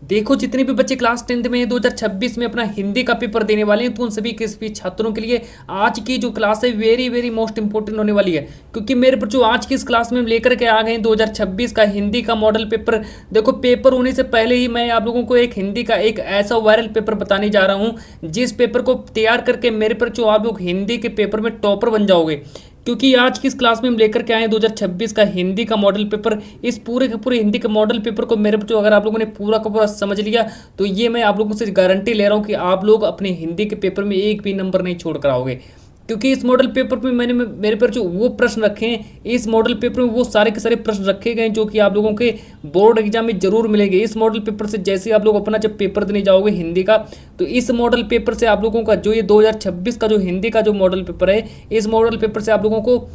देखो जितने भी बच्चे क्लास 10th में 2026 में अपना हिंदी का पेपर देने वाले हैं तो उन सभी के सभी छात्रों के लिए आज की जो क्लास है वेरी वेरी मोस्ट इंपॉर्टेंट होने वाली है। क्योंकि मेरे पर जो आज की इस क्लास में हम लेकर के आ गए हैं 2026 का हिंदी का मॉडल पेपर। देखो पेपर होने से पहले ही मैं आप लोगों को एक हिंदी का एक ऐसा वायरल पेपर बताने जा रहा हूँ जिस पेपर को तैयार करके मेरे पर जो आप लोग हिंदी के पेपर में टॉपर बन जाओगे। क्योंकि आज की इस क्लास में हम लेकर के आए हैं 2026 का हिंदी का मॉडल पेपर। इस पूरे के पूरे हिंदी के मॉडल पेपर को मेरे जो अगर आप लोगों ने पूरा का पूरा समझ लिया तो ये मैं आप लोगों से गारंटी ले रहा हूँ कि आप लोग अपने हिंदी के पेपर में एक भी नंबर नहीं छोड़ कर आओगे। क्योंकि इस मॉडल पेपर में मैंने मेरे पर जो वो प्रश्न रखे हैं इस मॉडल पेपर में वो सारे के सारे प्रश्न रखे गए हैं जो कि आप लोगों के बोर्ड एग्जाम में जरूर मिलेंगे। इस मॉडल पेपर से जैसे आप लोग अपना जब पेपर देने जाओगे हिंदी का तो इस मॉडल पेपर से आप लोगों का जो ये 2026 का जो हिंदी का जो मॉडल पेपर है इस मॉडल पेपर से आप लोगों को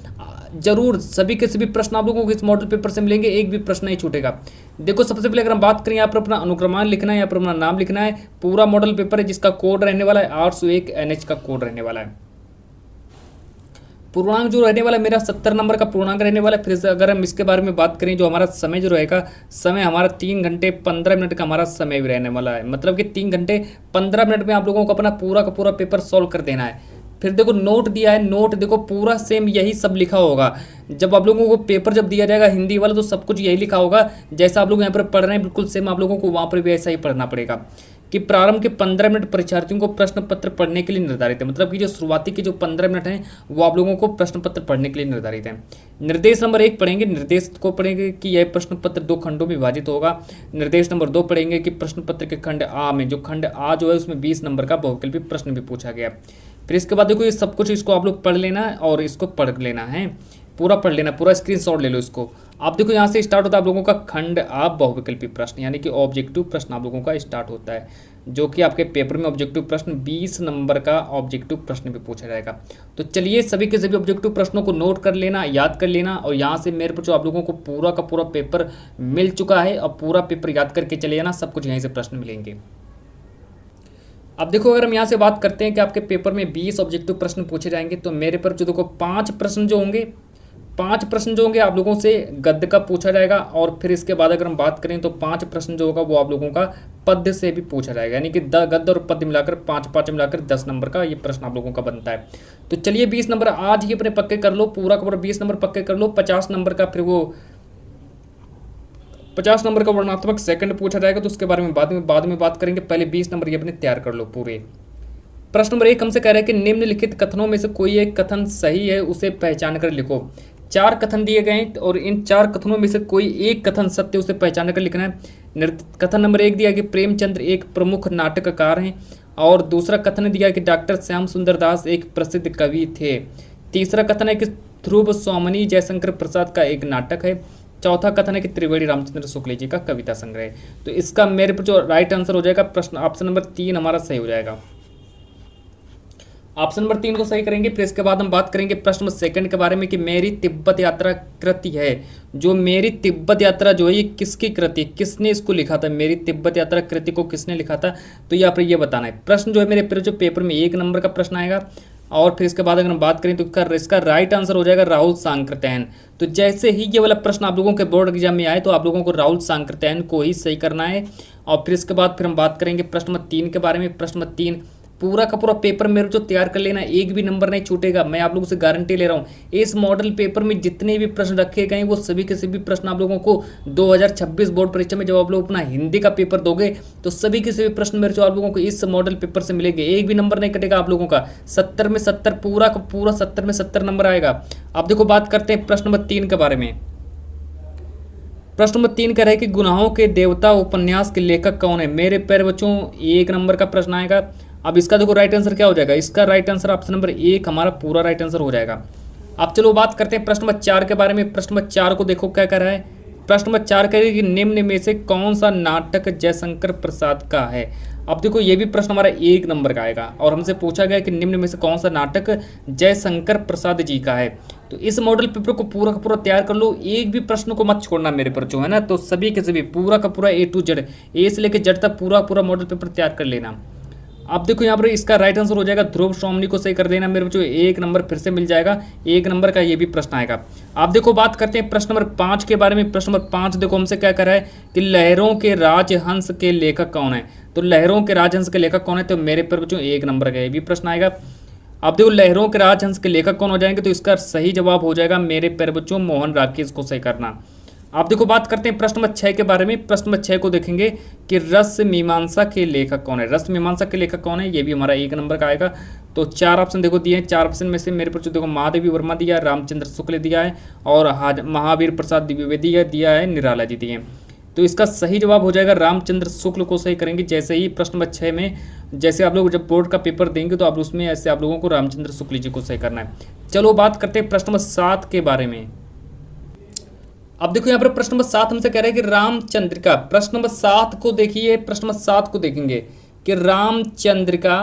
जरूर सभी के सभी प्रश्न आप लोगों को इस मॉडल पेपर से मिलेंगे, एक भी प्रश्न नहीं छूटेगा। देखो सबसे पहले अगर हम बात करें यहाँ पर अपना अनुक्रमांक लिखना है, यहाँ पर अपना नाम लिखना है। पूरा मॉडल पेपर है जिसका कोड रहने वाला है 801 NH का कोड रहने वाला है। पूर्णांक जो रहने वाला है मेरा 70 नंबर का पूर्णांक रहने वाला है। फिर से अगर हम इसके बारे में बात करें जो हमारा समय जो रहेगा, समय हमारा 3 घंटे 15 मिनट का हमारा समय भी रहने वाला है। मतलब कि 3 घंटे 15 मिनट में आप लोगों को अपना पूरा का पूरा पेपर सॉल्व कर देना है। फिर देखो नोट दिया है, नोट देखो पूरा सेम यही सब लिखा होगा। जब आप लोगों को पेपर जब दिया जाएगा हिंदी वाला तो सब कुछ यही लिखा होगा जैसा आप लोग यहाँ पर पढ़ रहे हैं बिल्कुल सेम आप लोगों को वहाँ पर भी ऐसा ही पढ़ना पड़ेगा। कि प्रारंभ के 15 मिनट परीक्षार्थियों को प्रश्न पत्र पढ़ने के लिए निर्धारित है। मतलब कि जो शुरुआती के जो 15 मिनट हैं वो आप लोगों को प्रश्न पत्र पढ़ने के लिए निर्धारित है। निर्देश नंबर 1 पढ़ेंगे, निर्देश को पढ़ेंगे कि यह प्रश्न पत्र 2 खंडों में विभाजित होगा। निर्देश नंबर 2 पढ़ेंगे कि प्रश्न पत्र के खंड आ में जो खंड आ जो है उसमें 20 नंबर का बहुविकल्पी प्रश्न भी पूछा गया। फिर इसके बाद देखो ये सब कुछ इसको आप लोग पढ़ लेना है और इसको पढ़ लेना है, पूरा पढ़ लेना, पूरा स्क्रीनशॉट ले लो इसको। आप देखो यहाँ से स्टार्ट होता है आप लोगों का खंड आ बहुविकल्पी प्रश्न यानी कि ऑब्जेक्टिव प्रश्न आप लोगों का स्टार्ट होता है जो कि आपके पेपर में ऑब्जेक्टिव प्रश्न 20 नंबर का ऑब्जेक्टिव प्रश्न भी पूछा जाएगा। तो चलिए सभी के सभी ऑब्जेक्टिव प्रश्नों को नोट कर लेना, याद कर लेना और यहाँ से मेरे पर जो आप लोगों को पूरा का पूरा पेपर मिल चुका है और पूरा पेपर याद करके चले जाना, सब कुछ यहीं से प्रश्न मिलेंगे। अब देखो अगर हम यहाँ से बात करते हैं कि आपके पेपर में 20 ऑब्जेक्टिव प्रश्न पूछे जाएंगे तो मेरे पर जो देखो 5 प्रश्न जो होंगे आप लोगों से गद्य का पूछा जाएगा। और फिर इसके बाद अगर हम बात करें तो 5 प्रश्न जो होगा वो आप लोगों का पद्य से भी पूछा जाएगा यानी कि गद्य और पद्य मिलाकर 5 मिलाकर 10 नंबर का ये प्रश्न आप लोगों का बनता है। तो चलिए 20 नंबर आज ही अपने पक्के कर लो, पूरा का पूरा 20 नंबर पक्के कर लो। 50 नंबर का फिर वो 50 नंबर का वर्णनात्मक सेकंड पूछा जाएगा तो उसके बारे में बाद में बात करेंगे। पहले 20 नंबर ये अपने तैयार कर लो पूरे। प्रश्न नंबर 1 हमसे कह रहा है कि निम्नलिखित कथनों में से कोई एक कथन सही है उसे पहचान कर लिखो। 4 कथन दिए गए हैं और इन 4 कथनों में से कोई एक कथन सत्य उसे पहचान कर लिखना है। कथन नंबर 1 दिया कि प्रेमचंद्र एक प्रमुख नाटककार हैं और दूसरा कथन दिया कि डॉक्टर श्याम सुंदर दास एक प्रसिद्ध कवि थे। तीसरा कथन है कि ध्रुव स्वामिनी जयशंकर प्रसाद का एक नाटक है। चौथा कथन है कि त्रिवेणी रामचंद्र शुक्ल जी का कविता संग्रह। तो इसका मेरे पर जो राइट आंसर हो जाएगा प्रश्न ऑप्शन नंबर 3 हमारा सही हो जाएगा। ऑप्शन नंबर 3 को सही करेंगे। फिर इसके बाद हम बात करेंगे प्रश्न नंबर 2 के बारे में कि मेरी तिब्बत यात्रा कृति है। जो मेरी तिब्बत यात्रा जो है ये किसकी कृति, किसने इसको लिखा था, मेरी तिब्बत यात्रा कृति को किसने लिखा था, तो यहाँ पर ये बताना है। प्रश्न जो है मेरे फिर जो पेपर में 1 नंबर का प्रश्न आएगा। और फिर इसके बाद अगर हम बात करें तो इसका राइट आंसर हो जाएगा राहुल सांकृत्यायन। तो जैसे ही ये वाला प्रश्न आप लोगों के बोर्ड एग्जाम में आए तो आप लोगों को राहुल सांकृत्यायन को ही सही करना है। और फिर इसके बाद फिर हम बात करेंगे प्रश्न नंबर 3 के बारे में। प्रश्न नंबर 3 पूरा का पूरा पेपर मेरे जो तैयार कर लेना, एक भी नंबर नहीं छूटेगा, मैं आप लोगों से गारंटी ले रहा हूँ। इस मॉडल पेपर में जितने भी प्रश्न रखे गए वो सभी के सभी प्रश्न आप लोगों को 2026 बोर्ड परीक्षा में जब आप लोग अपना हिंदी का पेपर दोगे तो सभी के सभी प्रश्न मेरे जो आप लोगों को इस मॉडल पेपर से मिलेंगे, एक भी नंबर नहीं कटेगा आप लोगों का। 70 में 70 पूरा का पूरा 70 में 70 नंबर आएगा। अब देखो बात करते हैं प्रश्न नंबर 3 के बारे में। प्रश्न नंबर 3 कह रहा है कि गुनाहों के देवता उपन्यास के लेखक कौन है। मेरे प्यारे बच्चों 1 नंबर का प्रश्न आएगा। अब इसका देखो राइट आंसर क्या हो जाएगा, इसका राइट आंसर ऑप्शन नंबर 1 हमारा पूरा राइट आंसर हो जाएगा। अब चलो बात करते हैं प्रश्न नंबर 4 के बारे में। प्रश्न नंबर 4 को देखो क्या कर रहा है। प्रश्न नंबर 4 कह रहा है कि निम्न में से कौन सा नाटक जयशंकर प्रसाद का है। अब देखो ये भी प्रश्न हमारा 1 नंबर का आएगा और हमसे पूछा गया कि निम्न में से कौन सा नाटक जयशंकर प्रसाद जी का है। तो इस मॉडल पेपर को पूरा का पूरा तैयार कर लो, एक भी प्रश्न को मत छोड़ना मेरे पर जो है ना। तो सभी के सभी पूरा का पूरा A to Z, ए से लेकर जेड तक पूरा पूरा मॉडल पेपर तैयार कर लेना। आप देखो यहाँ पर इसका राइट आंसर हो जाएगा ध्रुव शॉमनी को सही कर देना मेरे बच्चों, एक नंबर फिर से मिल जाएगा, एक नंबर का ये भी प्रश्न आएगा। आप देखो बात करते हैं प्रश्न नंबर 5 के बारे में। प्रश्न नंबर 5 देखो हमसे क्या कर रहा है कि लहरों के राजहंस के लेखक कौन है। तो लहरों के राजहंस के लेखक कौन है, तो मेरे पर बच्चों एक नंबर का ये भी प्रश्न आएगा। आप देखो लहरों के राजहंस के लेखक कौन हो जाएंगे, तो इसका सही जवाब हो जाएगा मेरे प्यारे बच्चों मोहन राकेश को सही करना। आप देखो बात करते हैं प्रश्न नंबर 6 के बारे में। प्रश्न नंबर 6 को देखेंगे कि रस मीमांसा के लेखक कौन है। रस मीमांसा के लेखक कौन है, ये भी हमारा एक नंबर का आएगा। तो 4 ऑप्शन देखो दिए हैं, 4 ऑप्शन में से मेरे पर देखो महादेवी वर्मा दिया है, रामचंद्र शुक्ल दिया है और महावीर प्रसाद द्विवेदी दिया है, निराला जी दिए हैं। तो इसका सही जवाब हो जाएगा रामचंद्र शुक्ल को सही करेंगे। जैसे ही प्रश्न नंबर 6 में जैसे आप लोग जब बोर्ड का पेपर देंगे तो आप उसमें ऐसे आप लोगों को रामचंद्र शुक्ल जी को सही करना है। चलो बात करते हैं प्रश्न नंबर 7 के बारे में। अब देखो यहाँ पर प्रश्न नंबर 7 हमसे कह रहे हैं कि रामचंद्रिका। प्रश्न नंबर 7 को देखिए, प्रश्न नंबर 7 को देखेंगे कि रामचंद्रिका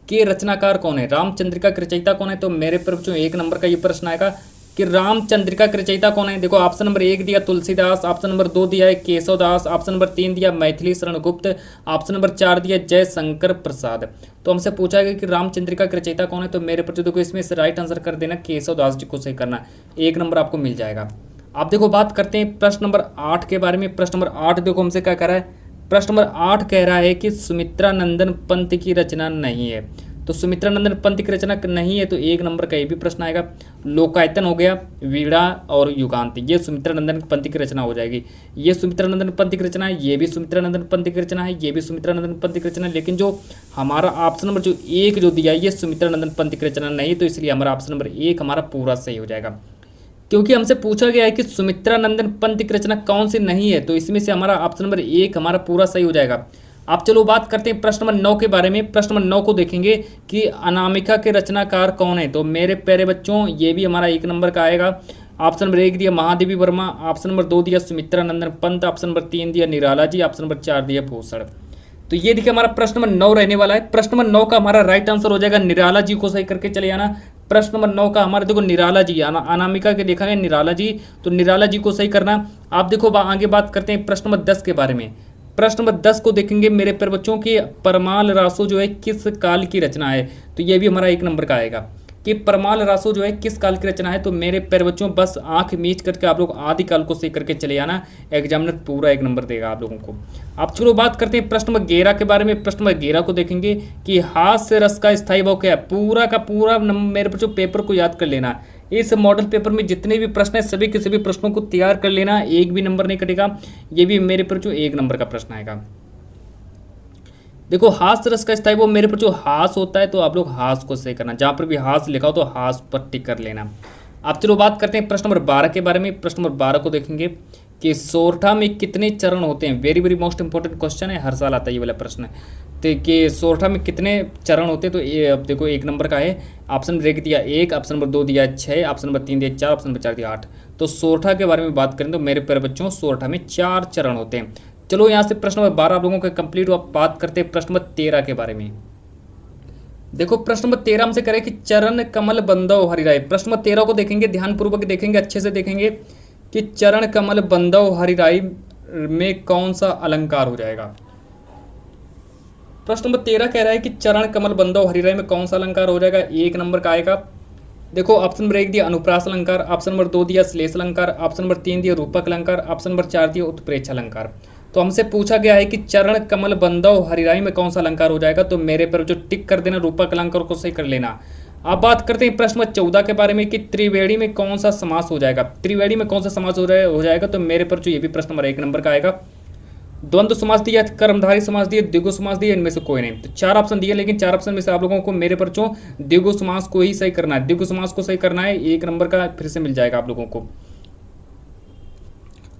के रचनाकार कौन है, रामचंद्रिका के रचयिता कौन है। तो मेरे पर बच्चों एक नंबर का ये प्रश्न आएगा कि रामचंद्रिका के रचयिता कौन है। देखो ऑप्शन नंबर 1 दिया तुलसीदास, ऑप्शन नंबर 2 दिया है केशवदास, ऑप्शन नंबर 3 दिया मैथिली शरण गुप्त, ऑप्शन नंबर 4 दिया जयशंकर प्रसाद। तो हमसे पूछा गया कि रामचंद्रिका के रचयिता कौन है, तो मेरे पर देखो इसमें से राइट आंसर कर देना केशवदास जी को सही करना, एक नंबर आपको मिल जाएगा। आप देखो बात करते हैं प्रश्न नंबर 8 के बारे में। प्रश्न नंबर 8 देखो हमसे क्या कह रहा है, प्रश्न नंबर 8 कह रहा है कि सुमित्रा नंदन पंत की रचना नहीं है। तो सुमित्रा नंदन पंत की रचना नहीं है, तो एक नंबर का ये भी प्रश्न आएगा। लोकायतन हो गया, वीणा और युगांत, ये सुमित्रा नंदन पंत की रचना हो जाएगी। ये सुमित्रा नंदन पंत की रचना है, ये भी सुमित्रा नंदन पंत की रचना है, ये भी सुमित्रा नंदन पंत की रचना है। लेकिन जो हमारा ऑप्शन नंबर जो 1 जो दिया है ये सुमित्रा नंदन पंत की रचना नहीं, तो इसलिए हमारा ऑप्शन नंबर 1 हमारा पूरा सही हो जाएगा। क्योंकि हमसे पूछा गया है कि सुमित्रा नंदन पंत की रचना कौन सी नहीं है, तो इसमें से हमारा ऑप्शन नंबर 1 हमारा पूरा सही हो जाएगा। अब चलो बात करते हैं प्रश्न नंबर 9 के बारे में। प्रश्न नंबर 9 को देखेंगे कि अनामिका के रचनाकार कौन है। तो मेरे प्यारे बच्चों ये भी हमारा एक नंबर का आएगा। ऑप्शन नंबर 1 दिया महादेवी वर्मा, ऑप्शन नंबर 2 दिया सुमित्रा नंदन पंत, ऑप्शन नंबर 3 दिया निराला जी, ऑप्शन नंबर 4 दिया भूषण। तो ये देखिए हमारा प्रश्न नंबर 9 रहने वाला है। प्रश्न नंबर 9 का हमारा राइट आंसर हो जाएगा निराला जी को सही करके चले आना। प्रश्न नंबर 9 का हमारे देखो निराला जी, अनामिका के देखा है निराला जी, तो निराला जी को सही करना। आप देखो आगे बात करते हैं प्रश्न नंबर 10 के बारे में। प्रश्न नंबर 10 को देखेंगे मेरे प्यारे बच्चों की परमाल रासो जो है किस काल की रचना है। तो ये भी हमारा एक नंबर का आएगा कि परमाल रासो जो है किस काल की रचना है। तो मेरे प्यारे बच्चों बस आंख मीच करके आप लोग आदि काल को सही करके चले आना, एग्जामिनर पूरा एक नंबर देगा आप लोगों को। अब चलो बात करते हैं प्रश्न नंबर 11 के बारे में। प्रश्न नंबर 11 को देखेंगे कि हास्य रस का स्थायी भाव क्या है। पूरा का पूरा मेरे बच्चों पेपर को याद कर लेना। इस मॉडल पेपर में जितने भी प्रश्न है सभी के सभी प्रश्नों को तैयार कर लेना, एक भी नंबर नहीं कटेगा। ये भी मेरे पर जो एक नंबर का प्रश्न आएगा। देखो हास्य रस का स्थायी वो मेरे पर जो हास होता है, तो आप लोग हास को सही करना, जहां पर भी हास लिखा हो तो हास पर टिक कर लेना। अब चलो बात करते हैं प्रश्न नंबर 12 के बारे में। प्रश्न नंबर 12 को देखेंगे कि सोरठा में कितने चरण होते हैं। Very very most important question है, हर साल आता है ये वाला प्रश्न है। तो कि सोरठा में कितने चरण होते हैं, तो ये अब देखो एक नंबर का है। ऑप्शन नंबर 1 दिया 1, ऑप्शन नंबर 2 दिया 6, ऑप्शन नंबर 3 दिया 4, ऑप्शन नंबर 4 दिया 8। तो सोरठा के बारे में बात करें तो मेरे प्यारे बच्चों सोरठा में 4 चरण होते हैं। चलो यहाँ से प्रश्न नंबर 12 आप लोगों के कंप्लीट हुआ। बात करते हैं प्रश्न नंबर 13 के बारे में। देखो प्रश्न नंबर 13 हमसे करें कि चरण कमल बंदव हरिराय। प्रश्न नंबर 13 को देखेंगे, ध्यानपूर्वक देखेंगे, अच्छे से देखेंगे कि चरण कमल बंदव हरिराय में कौन सा अलंकार हो जाएगा। प्रश्न नंबर 13 कह रहा है कि चरण कमल बंदव हरिराय में कौन सा अलंकार हो जाएगा, एक नंबर का आएगा। देखो ऑप्शन नंबर 1 दिया अनुप्रास अलंकार, ऑप्शन नंबर 2 दिया श्लेष अलंकार, ऑप्शन नंबर 3 दिया रूपक अलंकार, ऑप्शन नंबर 4 दिया उत्प्रेक्ष अलंकार। तो हमसे पूछा गया है कि चरण कमल बंदव हरिराय में कौन सा अलंकार हो जाएगा। तो मेरे पर जो टिक कर देना, रूपक अलंकार को सही कर लेना। अब बात करते हैं प्रश्न नंबर 14 के बारे में कि त्रिवेणी में कौन सा समास हो जाएगा। त्रिवेणी में कौन सा समास हो जाएगा, तो मेरे पर जो ये भी प्रश्न नंबर 1 नंबर का आएगा। द्वंद्व समास दिया, कर्मधारी समास दिया, द्विगु समास दिया, इनमें से कोई नहीं। तो 4 ऑप्शन दिए, लेकिन 4 ऑप्शन में से आप लोगों को मेरे पर जो द्विगु समास को ही सही करना है, द्विगु समास को सही करना है, एक नंबर का फिर से मिल जाएगा आप लोगों को।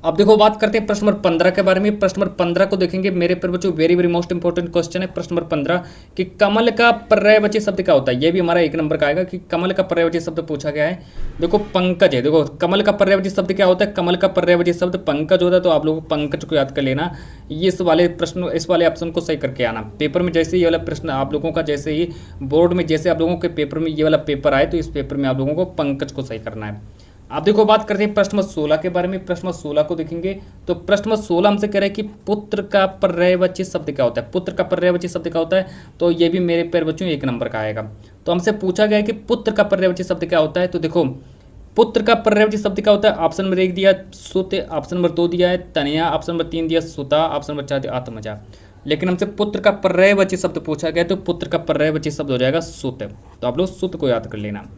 अब देखो बात करते हैं प्रश्न नंबर 15 के बारे में। प्रश्न नंबर 15 को देखेंगे मेरे पर बच्चों, very very most important question है। प्रश्न नंबर 15 कि कमल का पर्यायवाची शब्द क्या होता है। ये भी हमारा एक नंबर का आएगा कि कमल का पर्यायवाची शब्द पूछा गया है। देखो पंकज है, देखो कमल का पर्यायवाची शब्द क्या होता है, कमल का पर्यायवाची शब्द पंकज होता है। तो आप लोग पंकज को याद कर लेना। ये इस वाले प्रश्न, इस वाले ऑप्शन को सही करके आना। पेपर में जैसे ये वाला प्रश्न आप लोगों का, जैसे ही बोर्ड में जैसे आप लोगों के पेपर में ये वाला पेपर आए, तो इस पेपर में आप लोगों को पंकज को सही करना है। आप देखो बात करते हैं प्रश्न नंबर 16 के बारे में। प्रश्न नंबर 16 को देखेंगे तो प्रश्न नंबर 16 हमसे कह रहा है कि पुत्र का पर्यायवाची शब्द क्या होता है। पुत्र का पर्यायवाची शब्द क्या होता है, तो ये भी मेरे प्यारे बच्चों 1 नंबर का आएगा। तो हमसे पूछा गया है कि पुत्र का पर्यायवाची शब्द क्या होता है। तो देखो पुत्र का पर्यायवाची शब्द क्या होता है। ऑप्शन नंबर 1 दिया सुत, ऑप्शन नंबर 2 दिया है तनया, ऑप्शन नंबर 3 दिया सुता, ऑप्शन नंबर 4 दिया आत्मजा। लेकिन हमसे पुत्र का पर्यायवाची शब्द पूछा गया तो पुत्र का पर्यायवाची शब्द हो जाएगा सुत। तो आप लोग सुत को याद कर लेना।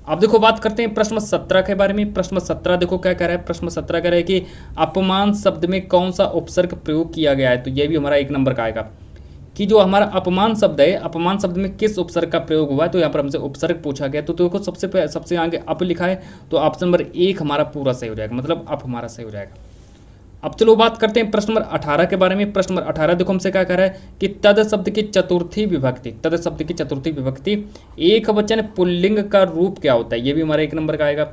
अब देखो बात करते हैं प्रश्न 17 के बारे में। प्रश्न 17 देखो क्या कह रहा है। प्रश्न 17 कह रहा है कि अपमान शब्द में कौन सा उपसर्ग प्रयोग किया गया है। तो ये भी हमारा 1 नंबर का आएगा कि जो हमारा अपमान शब्द है, अपमान शब्द में किस उपसर्ग का प्रयोग हुआ है। तो यहाँ पर हमसे उपसर्ग पूछा गया। तो देखो सबसे आगे अप लिखा है, तो ऑप्शन नंबर 1 हमारा पूरा सही हो जाएगा, मतलब अप हमारा सही हो जाएगा। अब चलो बात करते हैं प्रश्न नंबर 18 के बारे में। प्रश्न नंबर 18 देखो हमसे क्या कह रहा है कि तद शब्द की चतुर्थी विभक्ति, तद शब्द की चतुर्थी विभक्ति एक वचन पुल्लिंग का रूप क्या होता है। ये भी हमारा 1 नंबर का आएगा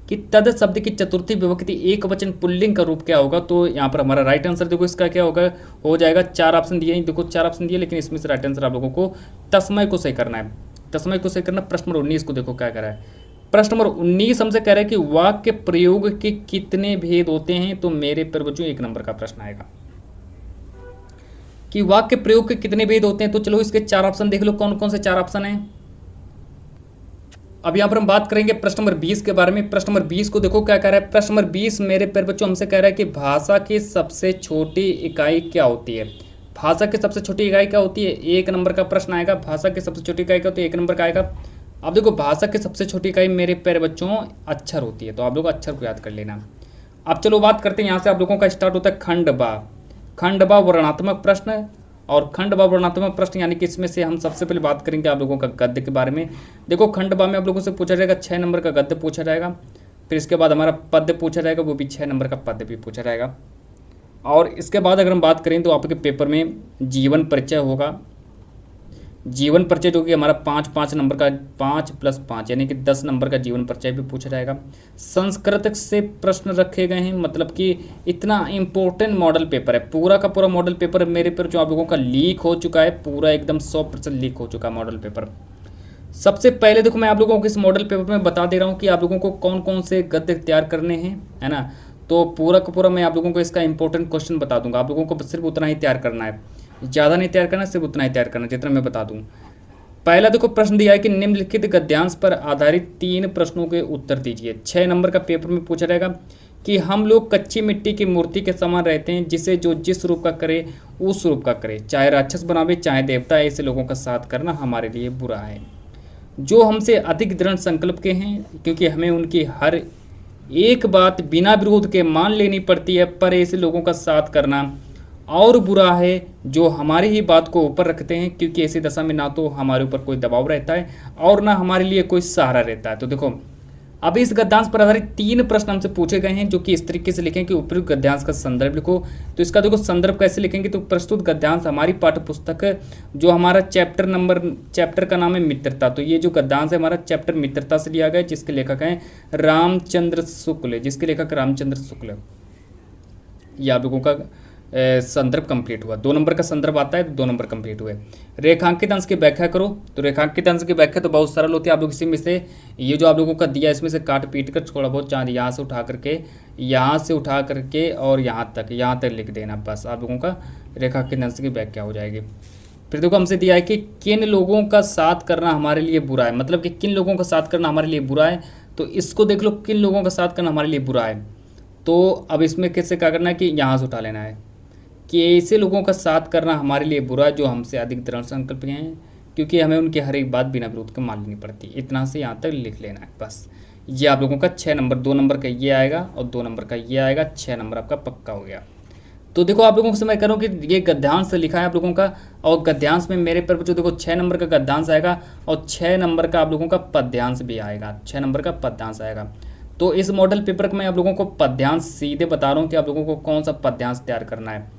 कि तद शब्द की चतुर्थी विभक्ति एक वचन पुल्लिंग का रूप क्या होगा। तो यहाँ पर हमारा राइट आंसर देखो इसका क्या होगा, हो जाएगा 4 ऑप्शन दिए, देखो 4 ऑप्शन दिए, लेकिन इसमें से राइट आंसर आप लोगों को तस्मय को सही करना है। तस्मय को सही करना। प्रश्न नंबर 19 को देखो क्या कर रहा है। प्रश्न नंबर 19 हमसे कह रहा है कि वाक्य प्रयोग के कितने भेद होते हैं। तो मेरे पर बच्चों 1 नंबर का प्रश्न आएगा कि वाक्य प्रयोग के कितने भेद होते हैं। तो चलो इसके 4 ऑप्शन देख लो, कौन कौन से 4 ऑप्शन हैं। अब यहाँ पर हम बात करेंगे प्रश्न नंबर 20 के बारे में। प्रश्न नंबर 20 को देखो क्या कह रहा है। प्रश्न नंबर 20 मेरे प्यारे बच्चों हमसे कह रहा है कि भाषा की सबसे छोटी इकाई क्या होती है। भाषा की सबसे छोटी इकाई क्या होती है, 1 नंबर का प्रश्न आएगा। भाषा की सबसे छोटी इकाई क्या होती है, 1 नंबर का आएगा। अब देखो भाषा की सबसे छोटी इकाई मेरे प्यारे बच्चों अक्षर होती है, तो आप लोग अक्षर को याद कर लेना। अब चलो बात करते हैं, यहाँ से आप लोगों का स्टार्ट होता है खंडबा। खंडबा वर्णनात्मक प्रश्न, और खंडबा वर्णनात्मक प्रश्न यानी कि इसमें से हम सबसे पहले बात करेंगे आप लोगों का गद्य के बारे में। देखो खंडबा में आप लोगों से पूछा जाएगा 6 नंबर का गद्य पूछा जाएगा। फिर इसके बाद हमारा पद्य पूछा जाएगा, वो भी 6 नंबर का पद्य भी पूछा जाएगा। और इसके बाद अगर हम बात करें तो आपके पेपर में जीवन परिचय होगा। जीवन परिचय जो कि हमारा 5 नंबर का 5 + 5 यानी कि 10 नंबर का जीवन परिचय भी पूछा जाएगा। संस्कृत से प्रश्न रखे गए हैं, मतलब कि इतना इम्पोर्टेंट मॉडल पेपर है। पूरा का पूरा मॉडल पेपर मेरे पर जो आप लोगों का लीक हो चुका है, पूरा एकदम 100% लीक हो चुका है मॉडल पेपर। सबसे पहले देखो मैं आप लोगों को इस मॉडल पेपर में बता दे रहा हूँ कि आप लोगों को कौन कौन से गद्य तैयार करने हैं, है ना। तो पूरा का पूरा मैं आप लोगों को इसका इंपॉर्टेंट क्वेश्चन बता दूंगा। आप लोगों को सिर्फ उतना ही तैयार करना है, ज़्यादा नहीं तैयार करना, सिर्फ उतना ही तैयार करना जितना मैं बता दूं। पहला देखो प्रश्न दिया है कि निम्नलिखित गद्यांश पर आधारित 3 प्रश्नों के उत्तर दीजिए। 6 नंबर का पेपर में पूछा जाएगा कि हम लोग कच्ची मिट्टी की मूर्ति के समान रहते हैं, जिसे जो जिस रूप का करे उस रूप का करे, चाहे राक्षस बनावे चाहे देवता, ऐसे लोगों का साथ करना हमारे लिए बुरा है। जो हमसे अधिक दृढ़ संकल्प के हैं, क्योंकि हमें उनकी हर एक बात बिना विरोध के मान लेनी पड़ती है, पर ऐसे लोगों का साथ करना और बुरा है जो हमारी ही बात को ऊपर रखते हैं, क्योंकि ऐसी दशा में ना तो हमारे ऊपर कोई दबाव रहता है और ना हमारे लिए कोई सहारा रहता है। तो देखो अब इस गद्यांश पर आधारित 3 प्रश्न हमसे पूछे गए हैं, जो कि इस तरीके से लिखें कि उपयुक्त गद्यांश का संदर्भ लिखो। तो इसका देखो संदर्भ कैसे लिखेंगे, तो प्रस्तुत गद्यांश हमारी पाठ्य पुस्तक जो हमारा चैप्टर का नाम है मित्रता। तो ये जो गद्यांश है हमारा चैप्टर मित्रता से लिया गया, जिसके लेखक हैं रामचंद्र शुक्ल, जिसके लेखक रामचंद्र शुक्ल। ये आप लोगों का संदर्भ कंप्लीट हुआ। 2 नंबर का संदर्भ आता है तो 2 नंबर कंप्लीट हुए। रेखांकित अंश की व्याख्या करो। तो रेखांकित अंश की व्याख्या तो बहुत सरल होती है। आप लोग इसी में से ये जो आप लोगों का दिया इसमें से काट पीट कर थोड़ा बहुत चांद यहाँ से उठा करके और यहाँ तक लिख देना, बस आप लोगों का रेखांकित अंश की व्याख्या हो जाएगी। फिर देखो हमसे दिया है कि किन लोगों का साथ करना हमारे लिए बुरा है, मतलब कि किन लोगों का साथ करना हमारे लिए बुरा है। तो इसको देख लो, किन लोगों का साथ करना हमारे लिए बुरा है। तो अब इसमें कैसे क्या करना है कि यहाँ से उठा लेना है कि ऐसे लोगों का साथ करना हमारे लिए बुरा जो हमसे अधिक दृढ़ संकल्प के हैं, क्योंकि हमें उनकी हर एक बात बिना विरोध के मान लेनी पड़ती है। इतना से यहाँ तक लिख लेना है बस। ये आप लोगों का 6 नंबर, 2 नंबर का ये आएगा और 2 नंबर का ये आएगा। 6 नंबर आपका पक्का हो गया। तो देखो आप लोगों से मैं कह रहा हूँ कि ये गद्यांश से लिखा है आप लोगों का, और गद्यांश में मेरे पर जो देखो 6 नंबर का गद्यांश आएगा और 6 नंबर का आप लोगों का पद्यांश भी आएगा। 6 नंबर का पद्यांश आएगा। तो इस मॉडल पेपर में आप लोगों को पद्यांश सीधे बता रहा हूँ कि आप लोगों को कौन सा पद्यांश तैयार करना है।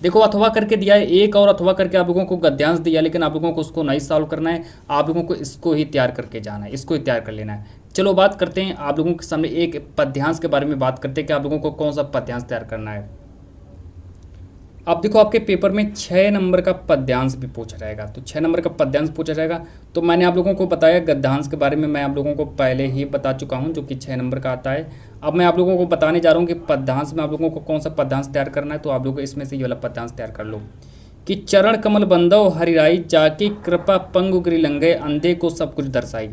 देखो अथवा करके दिया है, एक और अथवा करके आप लोगों को गद्यांश दिया, लेकिन आप लोगों को उसको नहीं सॉल्व करना है, आप लोगों को इसको ही तैयार करके जाना है, इसको ही तैयार कर लेना है। चलो बात करते हैं आप लोगों के सामने एक पद्यांश के बारे में बात करते हैं कि आप लोगों को कौन सा पद्यांश तैयार करना है। अब देखो आपके पेपर में 6 नंबर का पद्यांश भी पूछा जाएगा, तो 6 नंबर का पद्यांश पूछा जाएगा। तो मैंने आप लोगों को बताया गद्यांश के बारे में, मैं आप लोगों को पहले ही बता चुका हूँ, जो कि 6 नंबर का आता है। अब मैं आप लोगों को बताने जा रहा हूँ कि पद्यांश में आप लोगों को कौन सा पद्यांश तैयार करना है। तो आप लोग इसमें से ये वाला पद्यांश तैयार कर लो कि चरण कमल बंदो हरिराई, जाकी कृपा पंगु गिरि लंघे, अंधे को सब कुछ दर्शाई,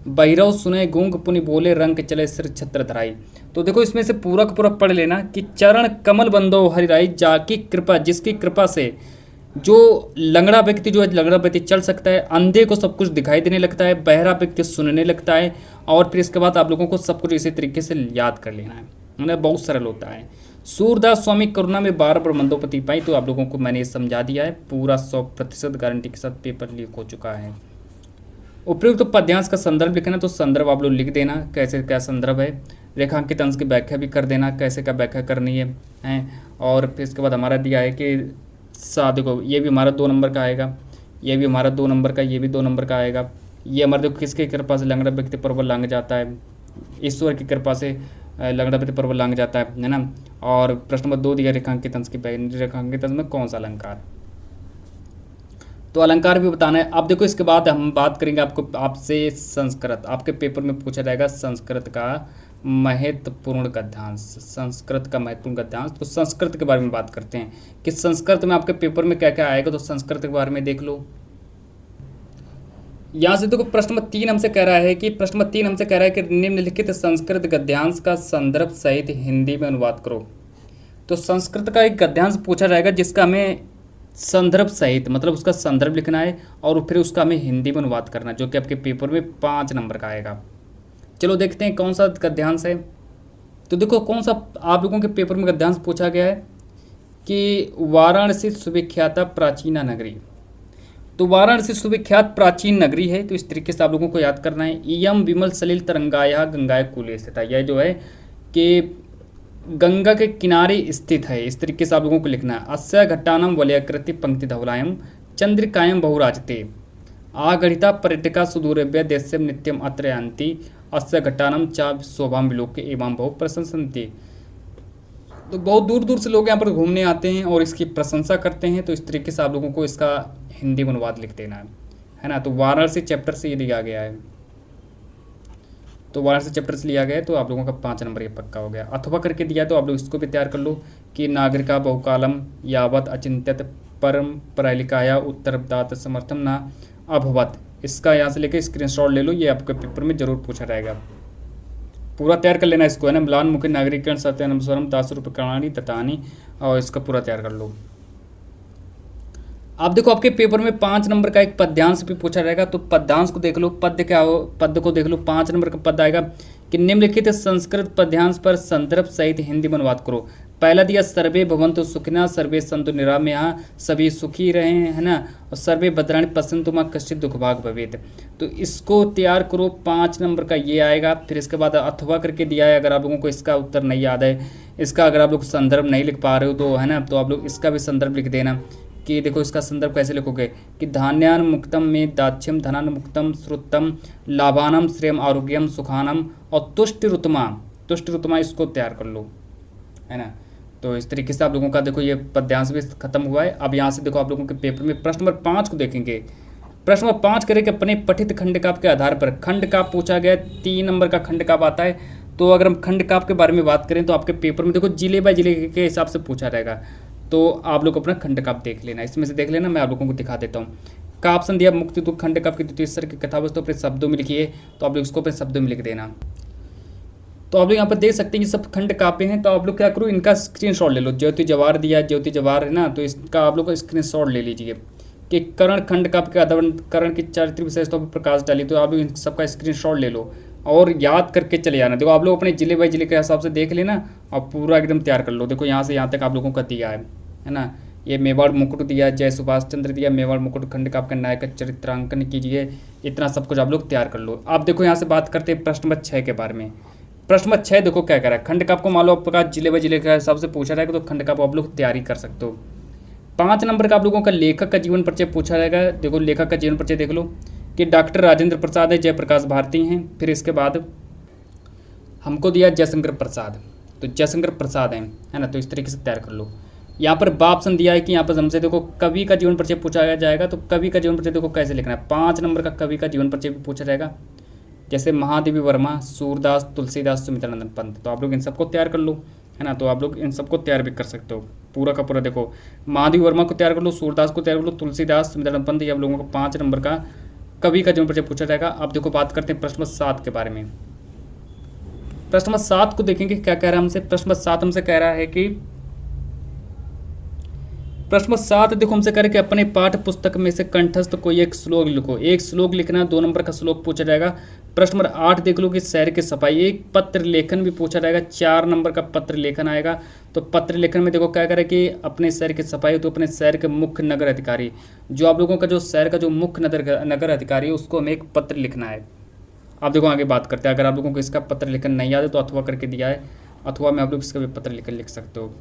बहिरव सुने गूंग पुनि बोले, रंग चले सिर छत्र धराई। तो देखो इसमें से पूरा का पूरा पढ़ लेना कि चरण कमल बंदो हरिराई, जाकी कृपा, जिसकी कृपा से जो लंगड़ा व्यक्ति जो है लंगड़ा व्यक्ति चल सकता है, अंधे को सब कुछ दिखाई देने लगता है, बहरा व्यक्ति सुनने लगता है। और फिर इसके बाद आप लोगों को सब कुछ इसी तरीके से याद कर लेना है, मतलब बहुत सरल होता है। सूरदास स्वामी करुणा में 12 मंदोपति पाई। तो आप लोगों को मैंने ये समझा दिया है, पूरा 100% गारंटी के साथ पेपर लीक हो चुका है। उपयुक्त तो पद्यांश का संदर्भ लिखना, तो संदर्भ आप लोग लिख देना कैसे क्या संदर्भ है। रेखांकित अंश की व्याख्या भी कर देना कैसे क्या व्याख्या करनी है हैं। और फिर इसके बाद हमारा दिया है कि देखो ये भी हमारा 2 नंबर का आएगा, ये भी हमारा 2 नंबर का, ये भी 2 नंबर का आएगा। ये हमारे देखो किसकी कृपा से लंगड़ा व्यक्ति प्रबल लांग जाता है, ईश्वर की कृपा से लंगड़ा व्यक्ति प्रबल लांग जाता है ना। और प्रश्न नंबर 2 दिया रेखांकित अंश की, रेखांकित अंश में कौन सा अलंकार, तो अलंकार भी बताना है। अब देखो इसके बाद हम बात करेंगे आपसे संस्कृत, आपके पेपर में पूछा जाएगा संस्कृत का महत्वपूर्ण गद्यांश, संस्कृत का महत्वपूर्ण गद्यांश। तो संस्कृत के बारे में बात करते हैं कि संस्कृत में आपके पेपर में क्या क्या आएगा। तो संस्कृत के बारे में देख लो, यहाँ से देखो प्रश्न नंबर 3 हमसे कह रहा है कि निम्नलिखित संस्कृत गद्यांश का संदर्भ सहित हिंदी में अनुवाद करो। तो संस्कृत का एक गद्यांश पूछा जाएगा जिसका हमें संदर्भ सहित, मतलब उसका संदर्भ लिखना है और फिर उसका हमें हिंदी में अनुवाद करना है, जो कि आपके पेपर में 5 नंबर का आएगा। चलो देखते हैं कौन सा गद्यांश है। तो देखो कौन सा आप लोगों के पेपर में गद्यांश पूछा गया है कि वाराणसी सुविख्याता प्राचीना नगरी। तो वाराणसी सुविख्यात प्राचीन नगरी है, तो इस तरीके से आप लोगों को याद करना है। इयम विमल सलिल तरंगाया गंगाय कूले स्थित है, यह जो है कि गंगा के किनारे स्थित है, इस तरीके से आप लोगों को लिखना है। अस्य घट्टानम वलयाकृति पंक्ति धवलायम चंद्रिकायम बहुराजते, आगढ़िता पर्यटिका सुदूरव्य देशम नित्यम अत्र यान्ति, अस्य घट्टानम चा शोभाम विलोक्य एवं बहु प्रशंसन्ति। तो बहुत दूर दूर से लोग यहाँ पर घूमने आते हैं और इसकी प्रशंसा करते हैं। तो इस तरीके से आप लोगों को इसका हिंदी में अनुवाद लिख देना है ना। तो वाराणसी चैप्टर से ये लिया गया है, तो वाराणसी चैप्टर से लिया गया है। तो आप लोगों का 5 नंबर ये पक्का हो गया। अथवा करके दिया तो आप लोग इसको भी तैयार कर लो कि नागरिका बहुकालम यावत अचिंत्यत परम प्रलिकाया उत्तरदात समर्थम ना अभवत, इसका यहाँ से लेकर स्क्रीनशॉट ले लो, ये आपके पेपर में जरूर पूछा जाएगा। पूरा तैयार कर लेना इसको, है ना। म्लान मुखी नागरिकरण सत्यानुस्वरम 10 रूप करणानी ततानी, और इसका पूरा तैयार कर लो। आप देखो आपके पेपर में 5 नंबर का एक पद्यांश भी पूछा जाएगा। तो पद्यांश को देख लो, पद्य क्या हो, पद्य को देख लो। 5 नंबर का पद आएगा कि निम्नलिखित संस्कृत पद्यांश पर संदर्भ सहित हिंदी में अनुवाद करो। पहला दिया सर्वे भवन्तु सुखिनः सर्वे सन्तु निरामयाः, सभी सुखी रहे, है ना, और सर्वे भद्राणि पश्यन्तु मा कश्चित् दुःखभाग् भवेत्। तो इसको तैयार करो, 5 नंबर का ये आएगा। फिर इसके बाद अथवा करके दिया है, अगर आप लोगों को इसका उत्तर नहीं याद है, इसका अगर आप लोग संदर्भ नहीं लिख पा रहे हो तो, है ना, तो आप लोग इसका भी संदर्भ लिख देना कि देखो इसका संदर्भ कैसे लिखोगे कि धान्यान मुक्तम में दाक्ष्यम धनान मुक्तम श्रुतम लाभानम श्रेयम आरोग्यम सुखानम और तुष्टि रुतमा, इसको तैयार कर लो, है ना। तो इस तरीके से आप लोगों का देखो ये पद्यांश भी खत्म हुआ है। अब यहाँ से देखो आप लोगों के पेपर में प्रश्न नंबर 5 को देखेंगे। प्रश्न नंबर 5 करें कि अपने पठित खंड काव्य के आधार पर, खंड काव्य पूछा गया, 3 नंबर का खंड काव्य आता है। तो अगर हम खंड काव्य के बारे में बात करें तो आपके पेपर में देखो जिले बाय जिले के हिसाब से पूछा जाएगा। तो आप लोग अपना खंड काव्य देख लेना, इसमें से देख लेना, मैं आप लोगों को दिखा देता हूँ। का ऑप्शन दिया मुक्ति दुख खंड काव्य की द्वितीय स्तर की कथावस्तु अपने शब्दों में लिखिए। तो आप लोग इसको अपने शब्दों में लिख देना। तो आप लोग यहाँ पर देख सकते हैं ये सब खंड काव्य हैं। तो आप लोग क्या करो, इनका स्क्रीनशॉट ले लो। ज्योति जवाहर दिया, ज्योति जवाहर है ना, तो इसका आप लोग का स्क्रीनशॉट ले लीजिए कि कर्ण खंड काव्य के आधार कर्ण की चारित्रिक विशेषताओं पर प्रकाश डाली। तो आप लोग इन सबका स्क्रीनशॉट ले लो और याद करके चले जाना। देखो आप लोग अपने जिले बाई जिले के हिसाब से देख लेना और पूरा एकदम तैयार कर लो। देखो यहाँ से यहाँ तक आप लोगों का दिया है ना। ये मेवाड़ मुकुट दिया, जय सुभाष चंद्र दिया, मेवाड़ मुकुट खंड काव्य का नायक चरित्रांकन कीजिए, इतना सब कुछ आप लोग तैयार कर लो। आप देखो यहाँ से बात करते हैं प्रश्न नंबर 6 के बारे में। प्रश्न नंबर 6 देखो क्या कह रहा है, खंड काव्य को मान लो आपका जिले बाई जिले के हिसाब से पूछा जाएगा, तो खंड काव्य आप लोग तैयारी कर सकते हो। 5 नंबर का आप लोगों का लेखक का जीवन परिचय पूछा जाएगा। देखो लेखक का जीवन परिचय देख लो कि डॉक्टर राजेंद्र प्रसाद है, जयप्रकाश भारती हैं। फिर इसके बाद हमको दिया जयशंकर प्रसाद, तो जयशंकर प्रसाद है ना। तो इस तरीके से तैयार कर लो। यहाँ पर बा ऑप्शन दिया है कि यहाँ पर हमसे देखो कवि का जीवन परिचय पूछा जाएगा, तो कवि का जीवन परिचय देखो कैसे लिखना है। 5 नंबर का कवि का जीवन परिचय भी पूछा जाएगा, जैसे महादेवी वर्मा, सूरदास, तुलसीदास, सुमित्रानंद पंत। तो आप लोग इन सबको तैयार कर लो, है ना। तो आप लोग इन सबको तैयार भी कर सकते हो पूरा का पूरा। देखो महादेवी वर्मा को तैयार कर लो, सूरदास को तैयार कर लो, तुलसीदास, सुमित्रानंद पंत, ये आप लोगों को 5 नंबर का कवि का जीवन परिचय पूछा जाएगा। अब देखो बात करते हैं प्रश्न नंबर 7 के बारे में। प्रश्न नंबर 7 को देखेंगे क्या कह रहा है हमसे। प्रश्न नंबर 7 हमसे कह रहा है कि प्रश्न नंबर 7 देखो हमसे कह रहे कि अपने पाठ्य पुस्तक में से कंठस्थ कोई एक श्लोक लिखो। एक श्लोक लिखना, 2 नंबर का श्लोक पूछा जाएगा। प्रश्न नंबर 8 देख लो कि शहर की सफाई, एक पत्र लेखन भी पूछा जाएगा, 4 नंबर का पत्र लेखन आएगा। तो पत्र लेखन में देखो क्या करे कि अपने शहर की सफाई, तो अपने शहर के मुख्य नगर अधिकारी, जो आप लोगों का जो शहर का जो मुख्य नगर अधिकारी है उसको हमें एक पत्र लिखना है। आप देखो आगे बात करते हैं। अगर आप लोगों को इसका पत्र लेखन नहीं याद है तो अथवा करके दिया है, अथवा में आप लोग इसका भी पत्र लेखन लिख सकते हो।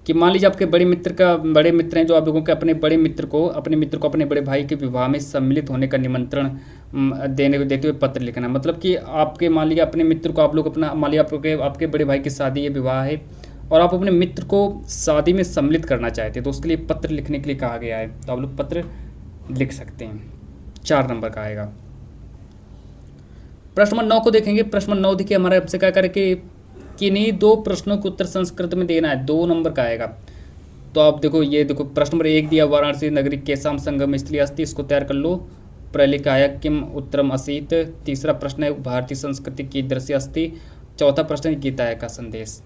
कि मान लीजिए आपके बड़े मित्र हैं जो आप लोगों के अपने मित्र को अपने बड़े भाई के विवाह में सम्मिलित होने का निमंत्रण देते हुए पत्र लिखना। मतलब कि आपके मान लीजिए अपने मित्र को आप लोग अपना मान लीजिए आपके बड़े भाई की शादी है, विवाह है, और आप अपने मित्र को शादी में सम्मिलित करना चाहते हैं, तो उसके लिए पत्र लिखने के लिए कहा गया है। तो आप लोग पत्र लिख सकते हैं, 4 नंबर का आएगा। प्रश्न नंबर 9 को देखेंगे। प्रश्न नंबर 9 देखिए हमारे आपसे क्या करें कि किन्हीं 2 प्रश्नों के उत्तर संस्कृत में देना है, 2 नंबर का आएगा। तो आप देखो ये देखो प्रश्न नंबर 1 दिया, वाराणसी नगरी केशाम संगम स्थली अस्ति, इसको तैयार कर लो। प्रलिकाया किम उत्तरम असीत। तीसरा प्रश्न है भारतीय संस्कृति की दृश्य अस्ति। चौथा प्रश्न है गीता का संदेश।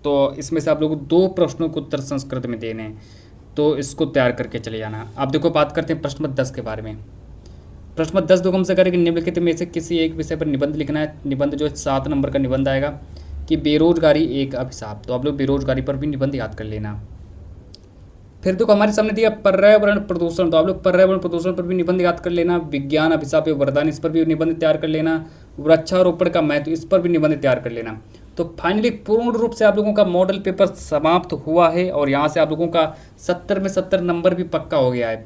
तो इसमें से आप लोगों को 2 प्रश्नों के उत्तर संस्कृत में देने हैं, तो इसको तैयार करके चले जाना। अब देखो बात करते हैं प्रश्न नंबर 10 के बारे में। प्रश्न नंबर 10 देखो हमसे करें कि निम्नलिखित में से किसी एक विषय पर निबंध लिखना है। निबंध जो है 7 नंबर का निबंध आएगा कि बेरोजगारी एक अभिशाप। तो आप लोग बेरोजगारी पर भी निबंध याद कर लेना। फिर देखो हमारे सामने दिया पर्यावरण प्रदूषण, तो आप लोग पर्यावरण प्रदूषण पर भी निबंध याद कर लेना। विज्ञान अभिशाप या वरदान, इस पर भी निबंध तैयार कर लेना। वृक्षारोपण का महत्व, इस पर भी निबंध तैयार कर लेना। तो फाइनली पूर्ण रूप से आप लोगों का मॉडल पेपर समाप्त हुआ है और यहाँ से आप लोगों का 70 में 70 नंबर भी पक्का हो गया है।